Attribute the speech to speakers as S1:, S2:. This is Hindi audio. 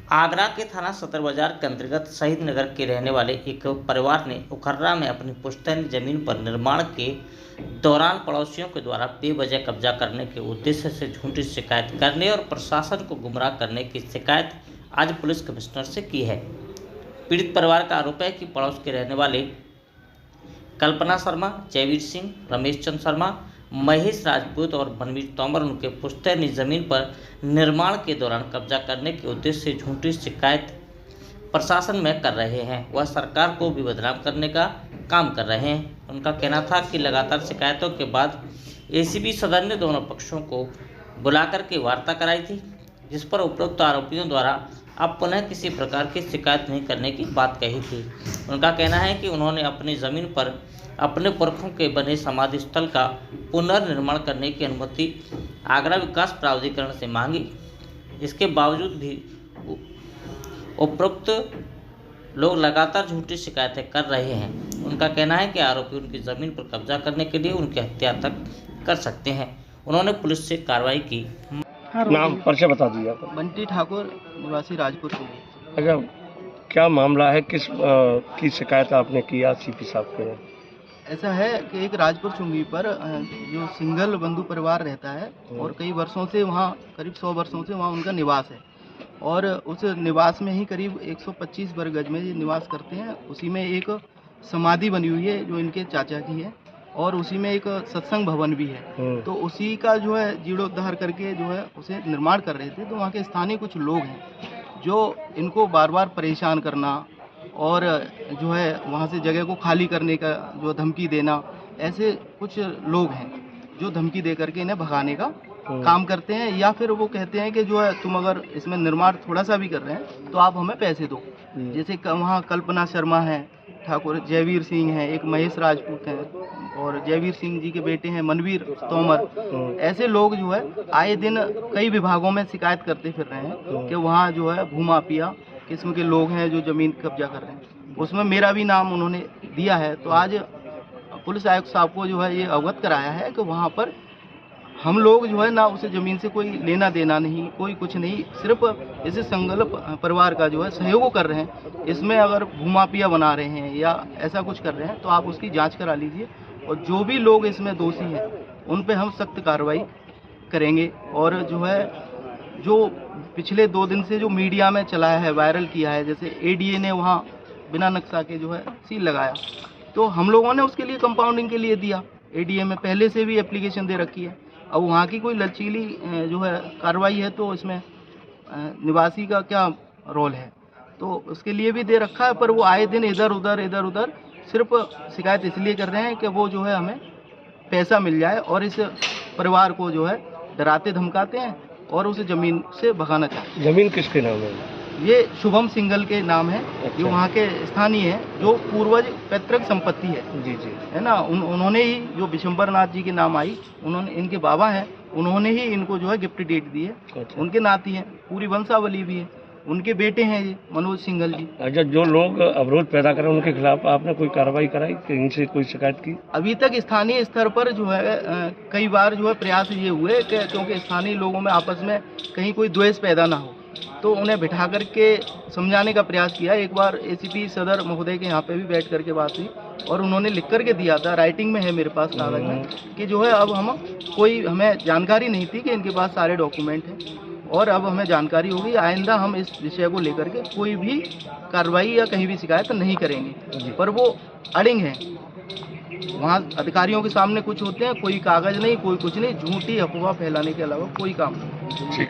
S1: आगरा के थाना सदर बाजार के अंतर्गत शहीद नगर के रहने वाले एक परिवार ने उखर्रा में अपनी पुश्तैनी जमीन पर निर्माण के दौरान पड़ोसियों के द्वारा बेवजह कब्जा करने के उद्देश्य से झूठी शिकायत करने और प्रशासन को गुमराह करने की शिकायत आज पुलिस कमिश्नर से की है। पीड़ित परिवार का आरोप है कि पड़ोस के रहने वाले कल्पना शर्मा, जयवीर सिंह, रमेश चंद्र शर्मा, महेश राजपूत और मनवीर तोमर उनके पुश्तैनी जमीन पर निर्माण के दौरान कब्जा करने के उद्देश्य से झूठी शिकायत प्रशासन में कर रहे हैं। वह सरकार को भी बदनाम करने का काम कर रहे हैं। उनका कहना था कि लगातार शिकायतों के बाद एसीपी सदर ने दोनों पक्षों को बुलाकर के वार्ता कराई थी, जिस पर उपरोक्त आरोपियों द्वारा अब पुनः किसी प्रकार की शिकायत नहीं करने की बात कही थी। उनका कहना है कि उन्होंने अपनी ज़मीन पर अपने पुरखों के बने समाधि स्थल का पुनर्निर्माण करने की अनुमति आगरा विकास प्राधिकरण से मांगी। इसके बावजूद भी उपरोक्त लोग लगातार झूठी शिकायतें कर रहे हैं। उनका कहना है कि आरोपी उनकी ज़मीन पर कब्जा करने के लिए उनकी हत्या तक कर सकते हैं। उन्होंने पुलिस से कार्रवाई की।
S2: नाम परिचय बता दीजिए आप।
S3: बंटी ठाकुर, निवासी राजपुर।
S2: अच्छा, क्या मामला है, किस की शिकायत आपने किया सीपी साहब के?
S3: ऐसा है कि एक राजपुर चुंगी पर जो सिंगल बंधु परिवार रहता है और कई वर्षों से वहाँ, करीब 100 वर्षों से वहाँ उनका निवास है और उस निवास में ही करीब 125 वर्ग गज में ये निवास करते हैं। उसी में एक समाधि बनी हुई है जो इनके चाचा की है और उसी में एक सत्संग भवन भी है। तो उसी का जो है जीर्णोद्धार करके जो है उसे निर्माण कर रहे थे। तो वहाँ के स्थानीय कुछ लोग हैं जो इनको बार बार परेशान करना और जो है वहाँ से जगह को खाली करने का जो धमकी देना, ऐसे कुछ लोग हैं जो धमकी दे करके इन्हें भगाने का काम करते हैं। या फिर वो कहते हैं कि जो है तुम अगर इसमें निर्माण थोड़ा सा भी कर रहे हैं तो आप हमें पैसे दो। जैसे वहाँ कल्पना शर्मा है, ठाकुर जयवीर सिंह है, एक महेश राजपूत हैं और जयवीर सिंह जी के बेटे हैं मनवीर तोमर। ऐसे लोग जो है आए दिन कई विभागों में शिकायत करते फिर रहे हैं कि वहाँ जो है भूमाफिया किस्म के लोग हैं जो ज़मीन कब्जा कर रहे हैं। उसमें मेरा भी नाम उन्होंने दिया है। तो आज पुलिस आयुक्त साहब को जो है ये अवगत कराया है कि वहाँ पर हम लोग जो है ना उसे ज़मीन से कोई लेना देना नहीं, कोई कुछ नहीं, सिर्फ इसे संगल परिवार का जो है सहयोग कर रहे हैं। इसमें अगर भूमाफिया बना रहे हैं या ऐसा कुछ कर रहे हैं तो आप उसकी जांच करा लीजिए और जो भी लोग इसमें दोषी हैं उन पे हम सख्त कार्रवाई करेंगे। और जो है जो पिछले 2 दिन से जो मीडिया में चलाया है, वायरल किया है, जैसे एडीए ने वहाँ बिना नक्शा के जो है सील लगाया, तो हम लोगों ने उसके लिए कंपाउंडिंग के लिए दिया। एडीए में पहले से भी एप्लीकेशन दे रखी है। अब वहाँ की कोई लचीली जो है कार्रवाई है तो इसमें निवासी का क्या रोल है, तो उसके लिए भी दे रखा है। पर वो आए दिन इधर उधर सिर्फ शिकायत इसलिए कर रहे हैं कि वो जो है हमें पैसा मिल जाए और इस परिवार को जो है डराते धमकाते हैं और उसे ज़मीन से भगाना चाहते हैं।
S2: ज़मीन किसके नाम है?
S3: ये शुभम सिंगल के नाम है।
S2: अच्छा।
S3: जो वहाँ के स्थानीय हैं, जो पूर्वज पैतृक संपत्ति है।
S2: जी जी,
S3: है ना। उन्होंने ही जो विशंबर नाथ जी के नाम आई, उन्होंने, इनके बाबा हैं, उन्होंने ही इनको जो है गिफ्ट डेट दी है।
S2: अच्छा।
S3: उनके नाती हैं, पूरी वंशावली भी है, उनके बेटे हैं ये मनोज सिंघल जी।
S2: अच्छा, जो लोग अवरोध पैदा करें उनके खिलाफ आपने कोई कार्रवाई कराई, कहीं से कोई शिकायत की?
S3: अभी तक स्थानीय स्तर पर जो है कई बार जो है प्रयास ये हुए कि क्योंकि स्थानीय लोगों में आपस में कहीं कोई द्वेष पैदा ना हो, तो उन्हें बिठा करके समझाने का प्रयास किया। एक बार एसीपी सदर महोदय के यहाँ पे भी बैठ करके बात हुई और उन्होंने लिख करके दिया था, राइटिंग में है मेरे पास कागज में, कि जो है अब हमें जानकारी नहीं थी कि इनके पास सारे डॉक्यूमेंट हैं और अब हमें जानकारी होगी। आइंदा हम इस विषय को लेकर के कोई भी कार्रवाई या कहीं भी शिकायत नहीं करेंगे। पर वो अड़िंग हैं, वहाँ अधिकारियों के सामने कुछ होते हैं, कोई कागज नहीं, कोई कुछ नहीं, झूठी अफवाह फैलाने के अलावा कोई काम नहीं।